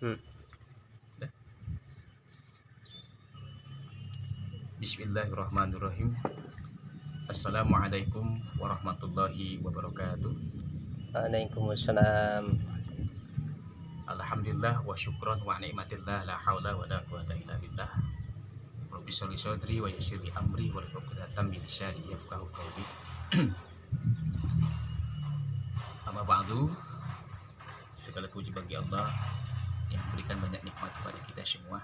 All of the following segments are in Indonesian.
Hmm. Bismillahirrahmanirrahim. Assalamualaikum warahmatullahi wabarakatuh. Waalaikumsalam. Alhamdulillah wa syukran wa ni'matillah la haula wa la quwata illa billah. Rabbi sholli shodri wa yassir li amri wa hlul 'uqdatam min lisani yafqahu qawli. Amma ba'du. Segala puji bagi Allah yang memberikan banyak nikmat kepada kita semua.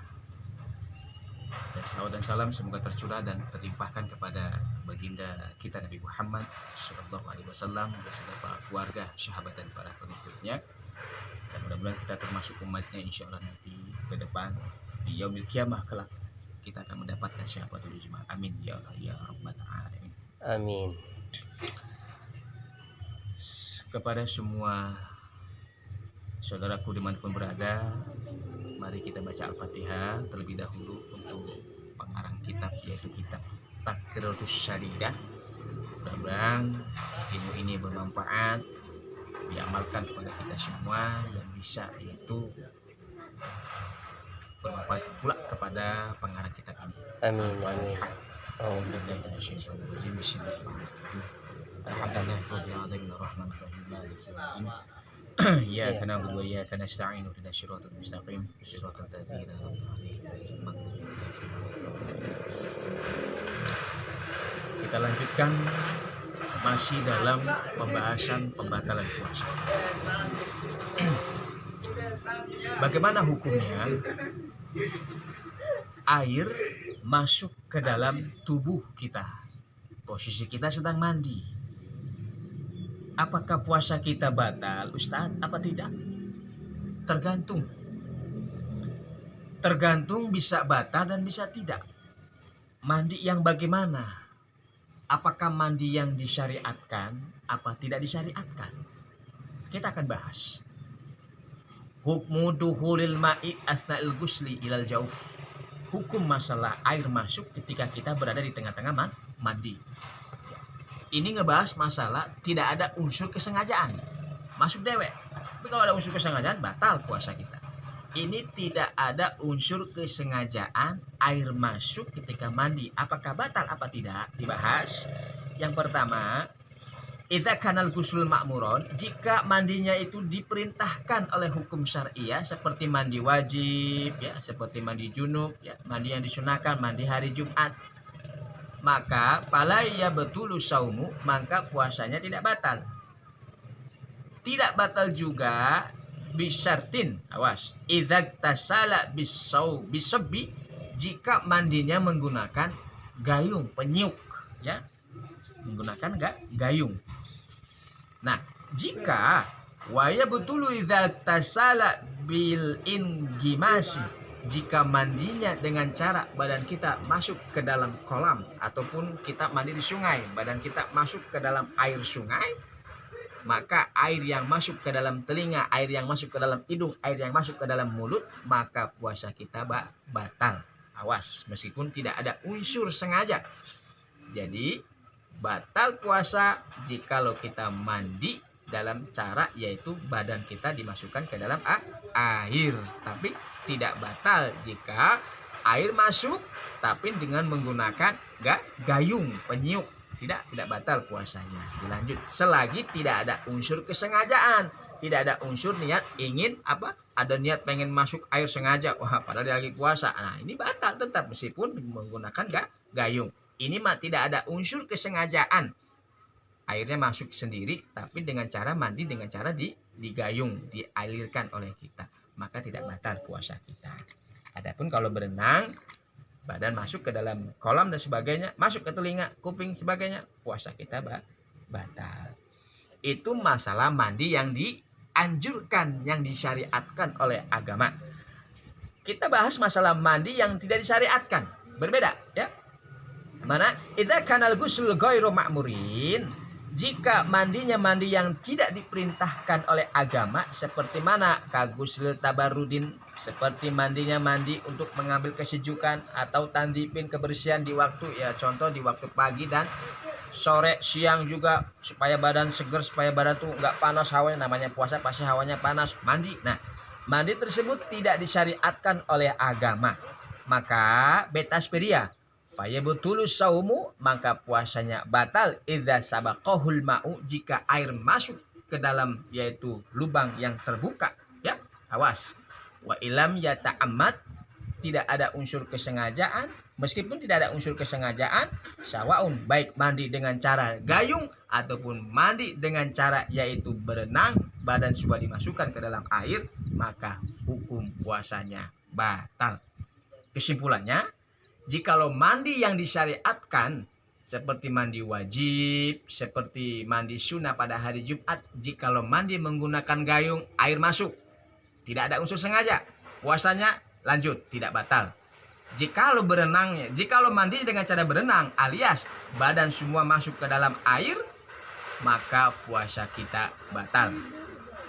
Dan salawat dan salam semoga tercurah dan terlimpahkan kepada baginda kita Nabi Muhammad Sallallahu Alaihi Wasallam beserta para keluarga, sahabat dan para pengikutnya. Dan mudah-mudahan kita termasuk umatnya insya Allah nanti ke depan di yaumil kiamah kelak kita akan mendapatkan syafaatul ijma. Amin ya Allah ya rabbal alamin. Amin. Kepada semua saudaraku dimanapun berada, mari kita baca Al-Fatihah terlebih dahulu untuk pengarang kitab, yaitu kitab Taqriratus Syadidah. Mudah-mudahan ilmu ini bermanfaat, diamalkan kepada kita semua dan bisa yaitu bermanfaat pula kepada pengarang kitab ini. Amin. Amin. Oh, Iyyaka na'budu wa iyyaka nasta'in ihdinas siratal mustaqim siratal ladzina an'amta 'alaihim. Kita lanjutkan masih dalam pembahasan pembatalan puasa. Bagaimana hukumnya air masuk ke dalam tubuh kita? Posisi kita sedang mandi. Apakah puasa kita batal, Ustadz, apa tidak? Tergantung. Tergantung, bisa batal dan bisa tidak. Mandi yang bagaimana? Apakah mandi yang disyariatkan, apa tidak disyariatkan? Kita akan bahas. Hukmu duhulil ma'i asna'il gusli ilal jauf. Hukum masalah air masuk ketika kita berada di tengah-tengah mandi. Ini ngebahas masalah tidak ada unsur kesengajaan. Masuk dewek. Tapi kalau ada unsur kesengajaan, batal puasa kita. Ini tidak ada unsur kesengajaan air masuk ketika mandi. Apakah batal apa tidak? Dibahas. Yang pertama, idza kanal ghusl ma'muron, jika mandinya itu diperintahkan oleh hukum syariah seperti mandi wajib, ya, seperti mandi junub, ya, mandi yang disunahkan, mandi hari Jumat, maka falaya betulu saumu, maka puasanya tidak batal. Tidak batal juga bisyartin, awas, idza tasala bisabbi, jika mandinya menggunakan gayung, penyiuk, ya, menggunakan gayung. Nah, jika waya betulu idza tasala bil ingimasi, jika mandinya dengan cara badan kita masuk ke dalam kolam ataupun kita mandi di sungai, badan kita masuk ke dalam air sungai, maka air yang masuk ke dalam telinga, air yang masuk ke dalam hidung, air yang masuk ke dalam mulut, maka puasa kita batal. Awas, meskipun tidak ada unsur sengaja. Jadi batal puasa jikalau kita mandi dalam cara yaitu badan kita dimasukkan ke dalam air. Tapi tidak batal jika air masuk tapi dengan menggunakan gayung, penyiuk. Tidak batal puasanya. Dilanjut, selagi tidak ada unsur kesengajaan, tidak ada unsur niat ingin apa? Ada niat pengen masuk air sengaja, wah padahal dia lagi puasa. Nah, ini batal tetap meskipun menggunakan gayung. Ini mah tidak ada unsur kesengajaan. Airnya masuk sendiri tapi dengan cara mandi, dengan cara digayung, dialirkan oleh kita, maka tidak batal puasa kita. Adapun kalau berenang, badan masuk ke dalam kolam dan sebagainya, masuk ke telinga, kuping sebagainya, puasa kita batal. Itu masalah mandi yang dianjurkan, yang disyariatkan oleh agama. Kita bahas masalah mandi yang tidak disyariatkan, berbeda, ya. Mana idza kanal ghusl ghairu ma'murin, jika mandinya mandi yang tidak diperintahkan oleh agama, seperti mana kagusl tabarudin, seperti mandinya mandi untuk mengambil kesejukan atau tandipin kebersihan di waktu, ya contoh di waktu pagi dan sore, siang juga, supaya badan seger, supaya badan tuh nggak panas hawanya. Namanya puasa pasti hawanya panas, mandi. Nah, mandi tersebut tidak disyariatkan oleh agama, maka betasperia Faya betulus saumu, maka puasanya batal idza sabaqahul ma'u, jika air masuk ke dalam yaitu lubang yang terbuka, ya. Awas. Wa ilam yata'ammad, tidak ada unsur kesengajaan, meskipun tidak ada unsur kesengajaan, sawaun, baik mandi dengan cara gayung ataupun mandi dengan cara yaitu berenang, badan sudah dimasukkan ke dalam air, maka hukum puasanya batal. Kesimpulannya, jikalau mandi yang disyariatkan seperti mandi wajib, seperti mandi sunnah pada hari Jumat, jikalau mandi menggunakan gayung, air masuk, tidak ada unsur sengaja, puasanya lanjut, tidak batal. Jikalau berenangnya, jikalau mandi dengan cara berenang alias badan semua masuk ke dalam air, maka puasa kita batal.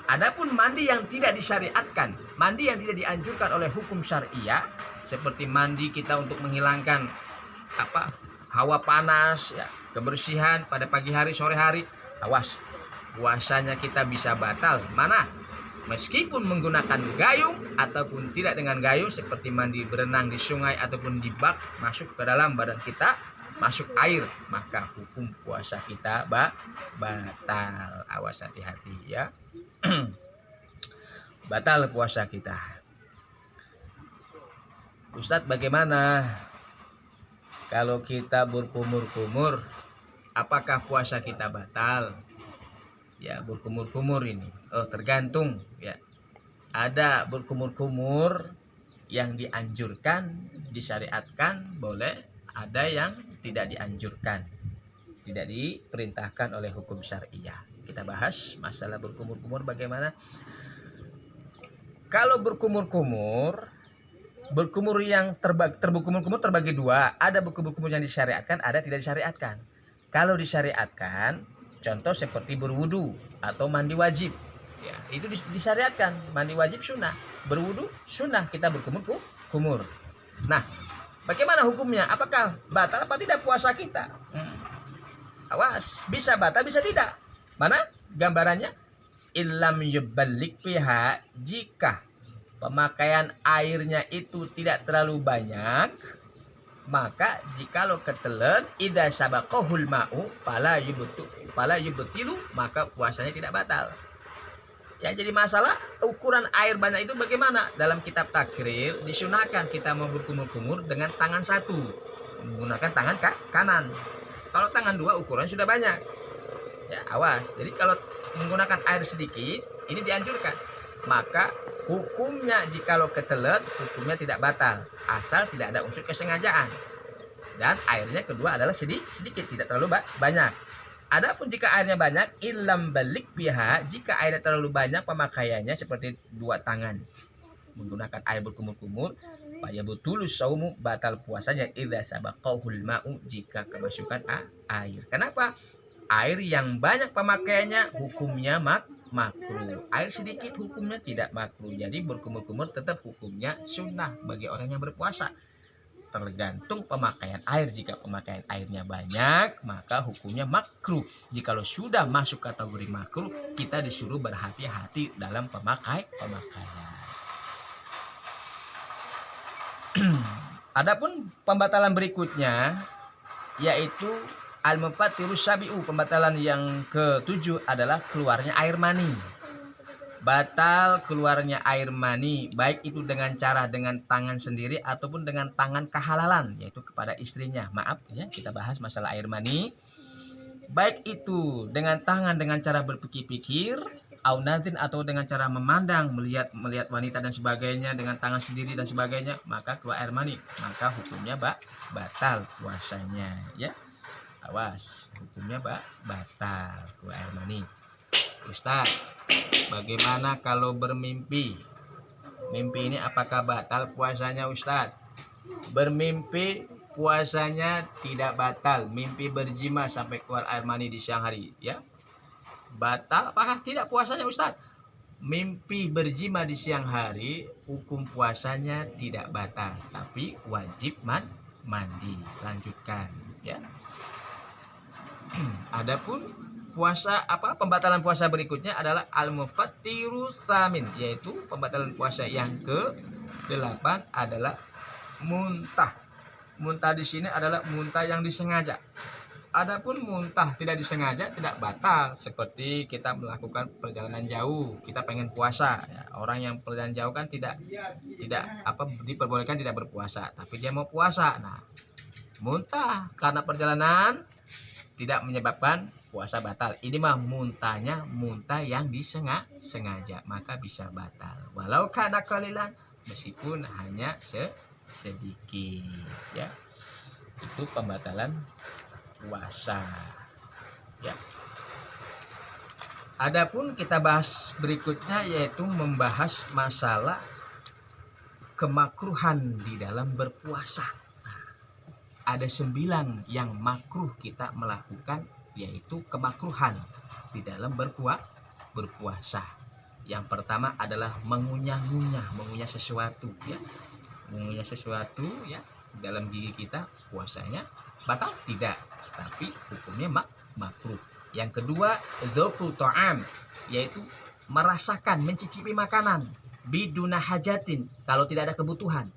Adapun mandi yang tidak disyariatkan, mandi yang tidak dianjurkan oleh hukum syariah, seperti mandi kita untuk menghilangkan hawa panas, ya, kebersihan pada pagi hari, sore hari, awas, puasanya kita bisa batal. Mana? Meskipun menggunakan gayung ataupun tidak dengan gayung, seperti mandi berenang di sungai ataupun di bak, masuk ke dalam badan kita, masuk air, maka hukum puasa kita batal. Awas, hati-hati ya. Batal puasa kita. Ustadz, bagaimana kalau kita berkumur-kumur, apakah puasa kita batal? Ya, berkumur-kumur ini, tergantung ya. Ada berkumur-kumur yang dianjurkan, disyariatkan, boleh. Ada yang tidak dianjurkan, tidak diperintahkan oleh hukum syariah. Kita bahas masalah berkumur-kumur bagaimana. Kalau berkumur-kumur yang berkumur-kumur terbagi dua. Ada berkumur-kumur yang disyariatkan, ada tidak disyariatkan. Kalau disyariatkan, contoh seperti berwudu atau mandi wajib, ya, itu disyariatkan. Mandi wajib sunnah, berwudu sunnah, kita berkumur-kumur. Nah, bagaimana hukumnya? Apakah batal apa tidak puasa kita? Awas, bisa batal, bisa tidak. Mana gambarannya? Illam yuballik biha, jika pemakaian airnya itu tidak terlalu banyak, maka jikalau ketelan idza sabaqahul ma'u fala yubtilu, maka puasanya tidak batal. Ya, jadi masalah ukuran air banyak itu bagaimana? Dalam kitab takrir disunahkan kita mau berkumur-kumur dengan tangan satu, menggunakan tangan kanan. Kalau tangan dua ukuran sudah banyak. Ya, awas. Jadi kalau menggunakan air sedikit, ini dianjurkan. Maka hukumnya jikalau ketelet, hukumnya tidak batal, asal tidak ada unsur kesengajaan. Dan airnya kedua adalah sedikit, tidak terlalu banyak. Adapun jika airnya banyak, ilam balik biha, jika airnya terlalu banyak pemakaiannya seperti dua tangan, menggunakan air berkumur-kumur, faya betulus saumu, batal puasanya idza sabaqahul ma'u, jika kemasukan air. Kenapa? Air yang banyak pemakaiannya hukumnya makruh. Air sedikit hukumnya tidak makruh. Jadi berkumur-kumur tetap hukumnya sunnah bagi orang yang berpuasa. Tergantung pemakaian air. Jika pemakaian airnya banyak, maka hukumnya makruh. Jikalau sudah masuk kategori makruh, kita disuruh berhati-hati dalam pemakaian. Adapun pembatalan berikutnya yaitu al-mufattirus sabi'u, pembatalan yang ke-7 adalah keluarnya air mani. Batal keluarnya air mani, baik itu dengan tangan sendiri ataupun dengan tangan kehalalan, yaitu kepada istrinya. Maaf ya, kita bahas masalah air mani. Baik itu dengan tangan dengan cara berpikir-pikir, aunatin, atau dengan cara memandang, melihat wanita dan sebagainya dengan tangan sendiri dan sebagainya, maka keluar air mani, maka hukumnya batal puasanya ya. Awas, hukumnya batal keluar air mani. Ustaz, bagaimana kalau bermimpi? Mimpi ini apakah batal puasanya, Ustaz? Bermimpi puasanya tidak batal. Mimpi berjima sampai keluar air mani di siang hari, ya. Batal apakah tidak puasanya, Ustaz? Mimpi berjima di siang hari, hukum puasanya tidak batal, tapi wajib mandi. Lanjutkan, ya. Adapun Pembatalan puasa berikutnya adalah al-mufattiru tsamin, yaitu pembatalan puasa yang ke-8 adalah muntah. Muntah di sini adalah muntah yang disengaja. Adapun muntah tidak disengaja tidak batal, seperti kita melakukan perjalanan jauh, kita pengen puasa. Ya, orang yang perjalanan jauh kan tidak diperbolehkan tidak berpuasa, tapi dia mau puasa. Nah, muntah karena perjalanan tidak menyebabkan puasa batal. Ini mah muntahnya muntah yang disengaja, maka bisa batal. Walau kana qalilan, meskipun hanya sedikit, ya. Itu pembatalan puasa, ya. Adapun kita bahas berikutnya yaitu membahas masalah kemakruhan di dalam berpuasa. Nah, ada 9 yang makruh kita melakukan, yaitu kemakruhan di dalam berpuasa. Yang pertama adalah mengunyah sesuatu, ya. Mengunyah sesuatu, ya, dalam gigi kita, puasanya batal tidak, tapi hukumnya makruh. Yang kedua, dzauqul ta'am, yaitu merasakan, mencicipi makanan biduna hajatin, kalau tidak ada kebutuhan.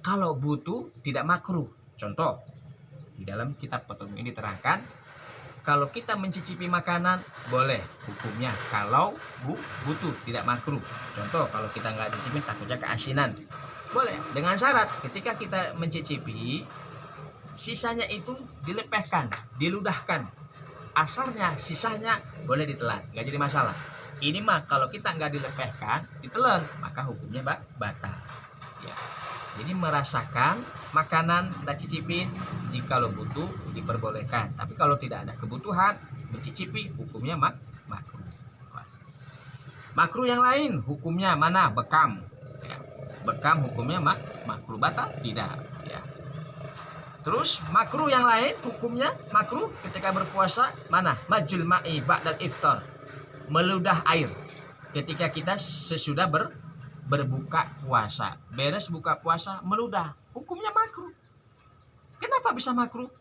Kalau butuh tidak makruh. Contoh, di dalam kitab Fathul ini diterangkan, kalau kita mencicipi makanan boleh hukumnya, kalau butuh tidak makruh. Contoh, kalau kita nggak cicipin takutnya keasinan, boleh, dengan syarat ketika kita mencicipi sisanya itu dilepehkan, diludahkan. Asarnya, sisanya boleh ditelan, nggak jadi masalah. Ini mah kalau kita nggak dilepehkan, ditelan, maka hukumnya batal. Ya. Jadi merasakan makanan kita cicipin, jika lo butuh diperbolehkan. Tapi kalau tidak ada kebutuhan, mencicipi hukumnya makruh. Makruh yang lain hukumnya mana? Bekam. Ya. Bekam hukumnya makruh, batal tidak. Ya. Terus makruh yang lain hukumnya makruh ketika berpuasa mana? Majul ma'i ba'dal iftar, meludah air ketika kita sesudah berbuka puasa. Beres buka puasa meludah, hukumnya makruh. Kenapa bisa makruh?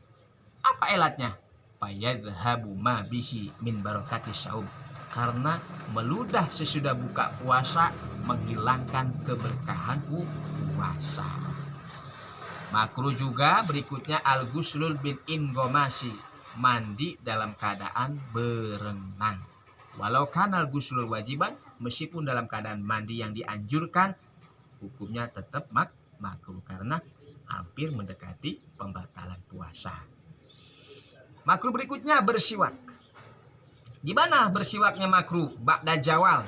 Apa elatnya? Fayadhhabu ma bihi min barakati saum, karena meludah sesudah buka puasa menghilangkan keberkahan puasa. Makruh juga berikutnya al-ghuslul bin ingomasi, mandi dalam keadaan berenang. Walau kanal ghuslul wajiban, meskipun dalam keadaan mandi yang dianjurkan, hukumnya tetap makruh karena hampir mendekati pembatalan puasa. Makruh berikutnya bersiwak. Di mana bersiwaknya makruh? Ba'da jawal,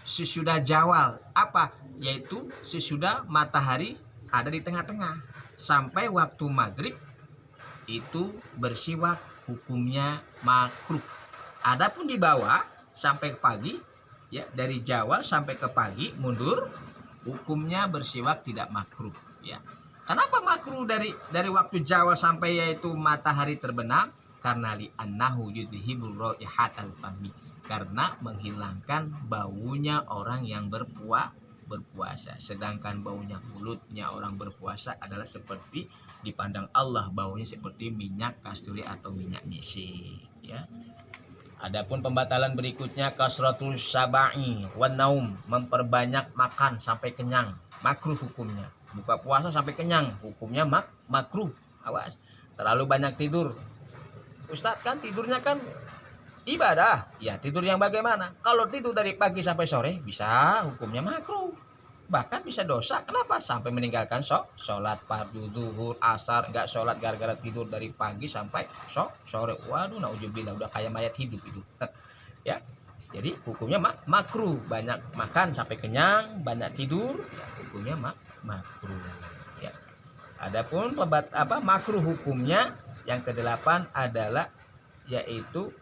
sesudah jawal. Apa? Yaitu sesudah matahari ada di tengah-tengah sampai waktu maghrib, itu bersiwak hukumnya makruh. Adapun di bawah sampai ke pagi, ya, dari jawal sampai ke pagi mundur, hukumnya bersiwak tidak makruh, ya. Kenapa makruh dari waktu jawal sampai yaitu matahari terbenam? Karena li annahu yudhibur raihatal fami, karena menghilangkan baunya orang yang berpuasa. Sedangkan baunya mulutnya orang berpuasa adalah seperti dipandang Allah baunya seperti minyak kasturi atau minyak misik, ya. Adapun pembatalan berikutnya kasratul sabai wan naum, memperbanyak makan sampai kenyang, makruh hukumnya. Buka puasa sampai kenyang, hukumnya makruh. Awas, terlalu banyak tidur. Ustadz, kan tidurnya kan ibadah. Ya, tidur yang bagaimana? Kalau tidur dari pagi sampai sore bisa hukumnya makruh. Bahkan bisa dosa. Kenapa? Sampai meninggalkan sholat fardu, zuhur, asar, enggak sholat gara-gara tidur dari pagi sampai sore. Waduh, nauzubillah, udah kayak mayat hidup itu. Ya. Jadi hukumnya makruh, banyak makan sampai kenyang, banyak tidur, ya, hukumnya makruh. Ya. Adapun makruh hukumnya yang ke-8 adalah yaitu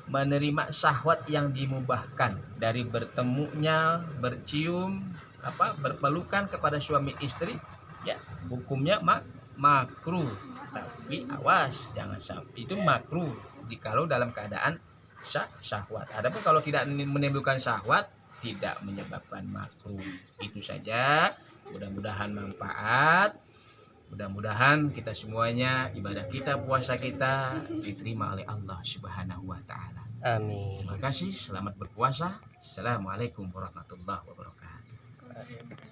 menerima syahwat yang dimubahkan dari bertemunya, bercium, berpelukan kepada suami istri, ya, hukumnya makruh. Tapi awas, jangan sampai itu makruh jikalau dalam keadaan syahwat. Adapun kalau tidak menimbulkan syahwat, tidak menyebabkan makruh. Itu saja, mudah-mudahan manfaat. Mudah-mudahan kita semuanya, ibadah kita, puasa kita diterima oleh Allah Subhanahu wa taala. Amin. Terima kasih, selamat berpuasa. Assalamualaikum warahmatullahi wabarakatuh.